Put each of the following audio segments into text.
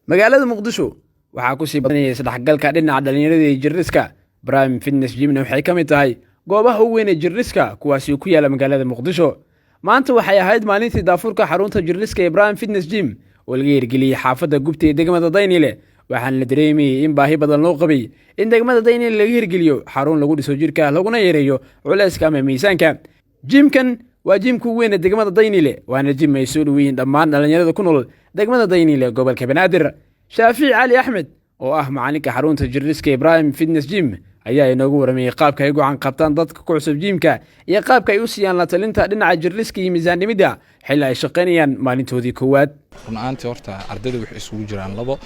magaalada muqdisho waxaa ku sii badanaya isdhexgalka dhinaca dhalinyarada iyo jirriska. Prime Fitness Gym waxay ka mid tahay goobaha ugu weyn ee jirriska kuwaasi ku yaala magaalada muqdisho. maanta waxay ahayd maalintii daafurka xarunta jirriska ee Prime Fitness Gym oo laga hirgeliyay xaafadda Gubta ee degmada Daynile. waxaan la dareemayay in baahi badan loo qabay in degmada Daynile laga hirgeliyo xarun lagu dhiso jirka laguna yareeyo culayska ama miisaanka. Gymkan waa gymka ugu weyn ee degmada Daynile, waana gym ay soo dhaweeyeen dhammaan dhalinyarada ku nool degmada Daynile gobolka Banaadir. Shaafici Cali Axmed oo ah macalinka xarunta jirriska ee Prime Fitness Gym ayaa inoogu waramay qaabka ay go'aan qabtaan dadka ku cusub gymka iyo qaabka ay u siiyaan la talinta dhinaca jirriska iyo miisaan dhimida xilli ay shaqaynayaan maalintoodii koowaad. runaantii horta ardayda waxay isugu jiraan labo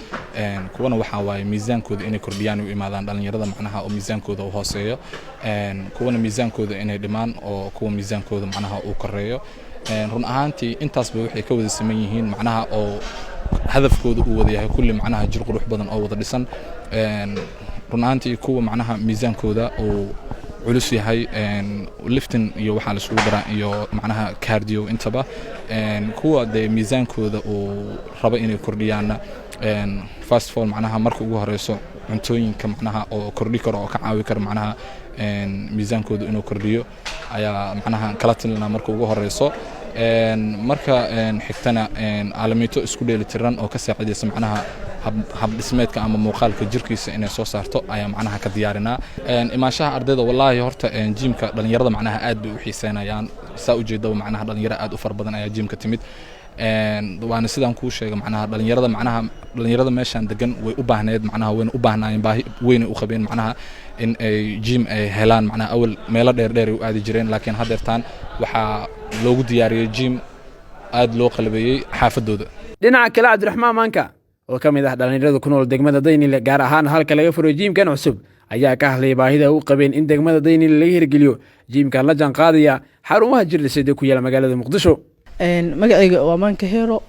kuwana waxa waaye miisaankooda inay kordhiyaan u imaadaan dhalinyarada macnaha oo miisaankooda u hooseeyo kuwana miisaankooda inay dhimaan oo kuwa miisaankooda macnaha uu koreeyo run ahaantii intaasba waxay ka wada saman yihiin macnaha oo hadafkooda uu wada yahay kulli macnaha jir qurux badan oo wada dhisan run ahaantii kuwa macnaha miisaankooda uu culus yahay lifting iyo waxa la isugu daraa iyo macnaha cardio intaba kuwa de miisaankooda uu raba inay kordhiyaan fast fall macnaha marka ugu horeyso cuntooyinka macnaha oo kordhi karo oo ka caawi karo macnaha miisaankooda inuu kordhiyo ayaa macnaha kala talina marka ugu horeyso marka xigtana caalamiito isku dheelitiran oo ka saacideysa macnaha hab dhismeedka ama muuqaalka jirkiisa inay soo saarto ayaa macnaha ka diyaarinaa imaashaha ardayda wallahi horta gymka dhalinyarada macnaha aad bay u xiiseynayaan saa u jeedaba macnaha dhalinyaro aad u far badan ayaa gymka timid waana sidaan kuu sheegay macnaha dhalinyarada meeshan degan way u baahneed macnaha wayna u baahnaayeen baahi weyn u qabeen macnaha in ay gym ay helaan macnaha awal meelo dheer u aadi jireen laakiin haddeertaan waxaa loogu diyaariyay gym aad loo qalbeeyay xaafadooda. dhinaca kale Cabdiraxmaan Maanka oo ka mid ah dhalinyarada ku nool degmada Daynile gaar ahaan halka laga furo gymkan cusub ayaa ka hadlay baahida uu qabeen in degmada Daynile laga hirgeliyo gymkan la jaan qaadaya xarumaha jirriska ku yaala magaalada muqdisho. magacayga waa Maanka Hero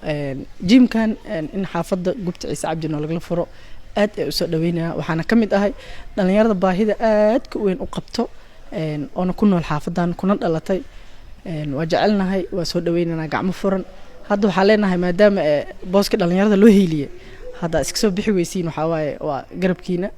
gymkan in xaafadda Gubta Ciise Cabdi noo laga furo aad ay u soo dhaweynaa waxaana ka mid ahay dhalinyarada baahida aad ka weyn u qabto oo ku nool xaafadan kuna dhalatay waa jecelnahay waa soo dhaweynana gacmo furan hadda waxaa leenahay maadaama booska dhalinyarada loo heeliyay hadda iska soo bixi weysiin waxa waaye waa garabkiina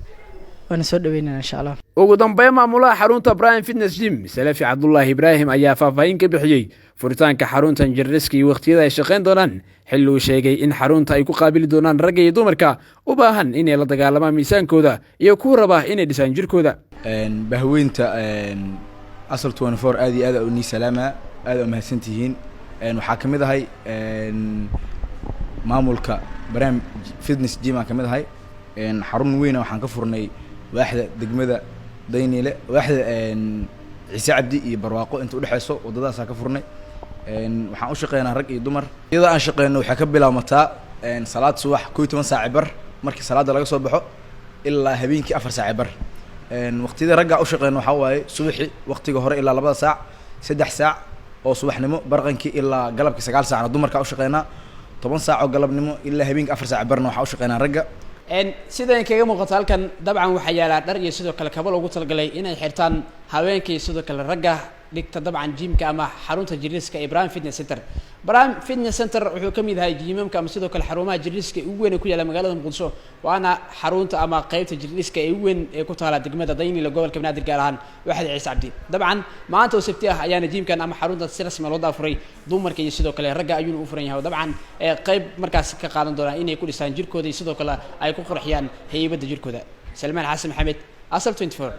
waana soo dhaweynana insha Allah. ugu dambeyn maamulaha xarunta Prime Fitness Gym Salafi Cabdullaahi Ibraahim ayaa faahfaahin ka bixiyay furitaanka xaruntan jirriska iyo waqtiyada ay shaqayn doonaan xilli uu sheegay in xarunta ay ku qaabili doonaan rag iyo dumarka u baahan inay la dagaalamaan miisaankooda iyo kuwa raba inay dhisaan jirkooda. bahweynta asal 24 aad iyo aad u nii salaama aad u mahadsantihiin waxaa ka mid ahay maamulka Prime Fitness Gym aan ka mid ahay xarun weyn waxaan ka furnay waaxda degmada Daynile waaxda Ciise Cabdi iyo Barwaaqo inta u dhaxayso wadadaas ka furnay waxaan u shaqeynaa rag iyo dumar iyada aan shaqeyno waxa ka bilaabmataa salaad subax 12 saac bar markii salaada laga soo baxo ilaa habeenkii 4 saac bar waqtiyada ragga u shaqeyno waxa waaye subaxii waqtiga hore ilaa 2 saac 3 saac oo subaxnimo barqankii ilaa galabkii 9 saac dumarka u shaqeynaa 10 saac oo galabnimo ilaa habeenkii 4 saac barna waxa u shaqeynaa ragga. sidaan kaga muuqato halkan dabcan waxa yaala dhar iyo sidoo kale kabo loogu talagalay inay xirtaan haweenkii sidoo kale ragga dhigta dabcan gymka ama xarunta jirriska ee Prime Fitness Center. Prime Fitness Center wuxuu ka mid yahay gymamka ama sidoo kale xarumaha jirriska ugu weyn ee ku yaala magaalada muqdisho waana xarunta ama qaybta jirriska ee ugu weyn ee ku taala degmada Daynile gobolka Banaadir gaar ahaan waaxda Ciise Cabdi. dabcan maanta oo sabti ah ayaana gymkan ama xarunta si rasmi loo daafuray dumarka iyo sidoo kale ragga ayuu u furan yahay dabcan qayb markaas ka qaadan doona inay ku dhisaan jirkooda iyo sidoo kale ay ku qurxiyaan haybada jirkooda. Salmaan Xasan Maxamed, Asal 24.